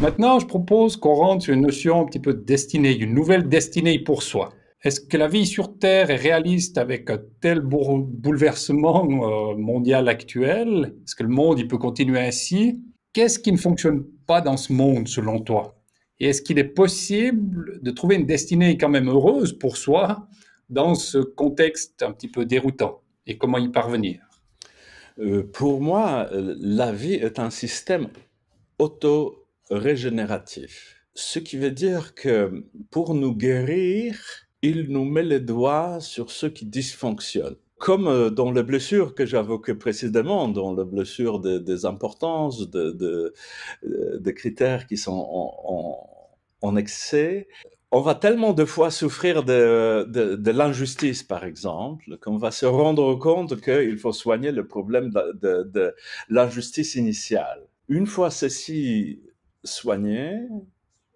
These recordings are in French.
Maintenant, je propose qu'on rentre sur une notion un petit peu de destinée, une nouvelle destinée pour soi. Est-ce que la vie sur Terre est réaliste avec un tel bouleversement mondial actuel? Est-ce que le monde il peut continuer ainsi? Qu'est-ce qui ne fonctionne pas dans ce monde selon toi? Et est-ce qu'il est possible de trouver une destinée quand même heureuse pour soi dans ce contexte un petit peu déroutant? Et comment y parvenir? Pour moi, la vie est un système auto-régénératif. Ce qui veut dire que pour nous guérir, il nous met les doigts sur ce qui dysfonctionne. Comme dans les blessures que j'évoquais précédemment, dans les blessures des importances, des critères qui sont en excès, on va tellement de fois souffrir de l'injustice, par exemple, qu'on va se rendre compte qu'il faut soigner le problème de l'injustice initiale. Une fois ceci soigné,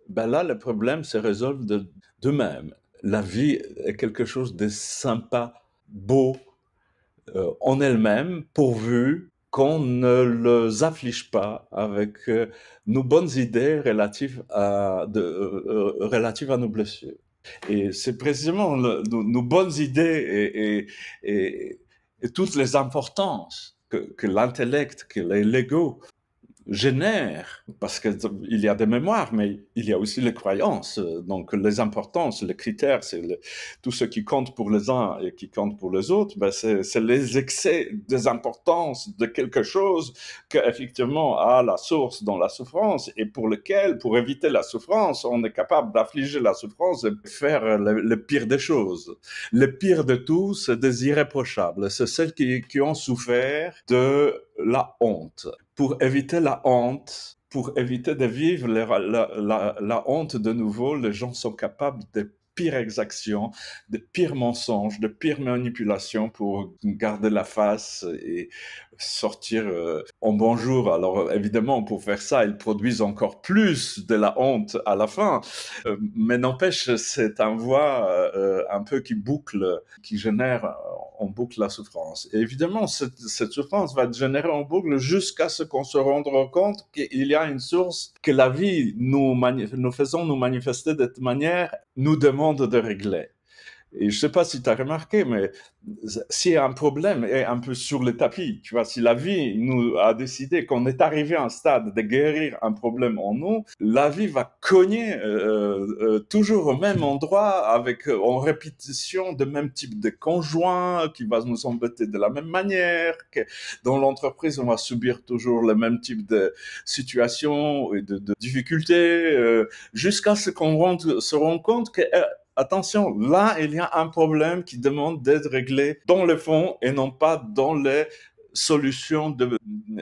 ben là, le problème se résolve d'eux-mêmes. La vie est quelque chose de sympa, beau, en elle-même, pourvu qu'on ne les afflige pas avec nos bonnes idées relatives à nos blessures. Et c'est précisément nos bonnes idées et toutes les importances que l'intellect, que l'ego génère, parce qu'il y a des mémoires, mais il y a aussi les croyances. Donc les importances, les critères, tout ce qui compte pour les uns et qui compte pour les autres, ben c'est les excès des importances de quelque chose qui effectivement a la source dans la souffrance et pour lequel, pour éviter la souffrance, on est capable d'affliger la souffrance et faire le pire des choses. Le pire de tout, c'est des irréprochables. C'est celles qui ont souffert de la honte. Pour éviter la honte, pour éviter de vivre la honte de nouveau, les gens sont capables de pires exactions, de pires mensonges, de pires manipulations pour garder la face et sortir en bonjour. Alors évidemment, pour faire ça, ils produisent encore plus de la honte à la fin. Mais n'empêche, c'est un voie un peu qui boucle, qui génère en boucle la souffrance. Et évidemment, cette souffrance va être générée en boucle jusqu'à ce qu'on se rende compte qu'il y a une source que la vie, nous faisons nous manifester de cette manière, nous demande de régler. Et je ne sais pas si tu as remarqué, mais si un problème est un peu sur le tapis, tu vois, si la vie nous a décidé qu'on est arrivé à un stade de guérir un problème en nous, la vie va cogner toujours au même endroit avec en répétition de même type de conjoint qui va nous embêter de la même manière. Que dans l'entreprise, on va subir toujours le même type de situation et de difficultés jusqu'à ce qu'on se rende compte que attention, là, il y a un problème qui demande d'être réglé dans le fond et non pas dans les solutions de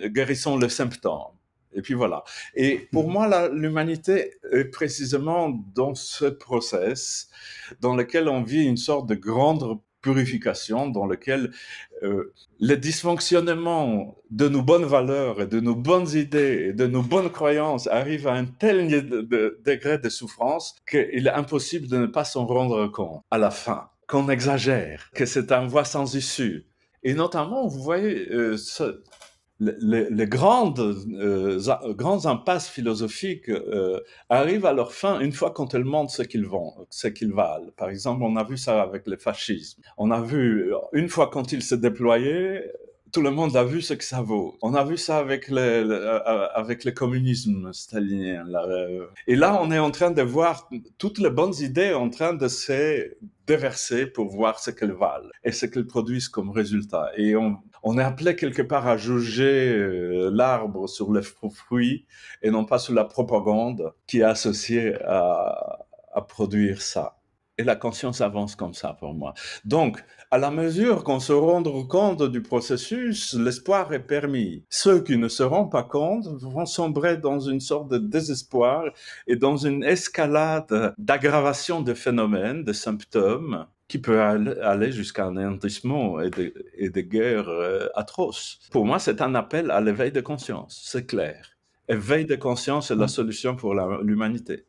guérison les symptômes. Et puis voilà. Et pour moi, l'humanité est précisément dans ce process dans lequel on vit une sorte de grande purification, dans lequel le dysfonctionnement de nos bonnes valeurs et de nos bonnes idées et de nos bonnes croyances arrive à un tel degré de souffrance qu'il est impossible de ne pas s'en rendre compte à la fin, qu'on exagère, que c'est un voie sans issue. Et notamment, vous voyez, les grandes impasses philosophiques arrivent à leur fin une fois quand elles montrent ce qu'ils valent. Par exemple, on a vu ça avec le fascisme. On a vu, une fois quand il s'est déployé, tout le monde a vu ce que ça vaut. On a vu ça avec avec le communisme stalinien. Et là, on est en train de voir toutes les bonnes idées en train de se déverser pour voir ce qu'elles valent et ce qu'elles produisent comme résultat. Et on est appelé quelque part à juger l'arbre sur les fruits et non pas sur la propagande qui est associée à produire ça. Et la conscience avance comme ça pour moi. Donc, à la mesure qu'on se rend compte du processus, l'espoir est permis. Ceux qui ne se rendent pas compte vont sombrer dans une sorte de désespoir et dans une escalade d'aggravation de phénomènes, de symptômes, qui peut aller jusqu'à un anéantissement et des guerres atroces. Pour moi, c'est un appel à l'éveil de conscience, c'est clair. Éveil de conscience est la solution pour l'humanité.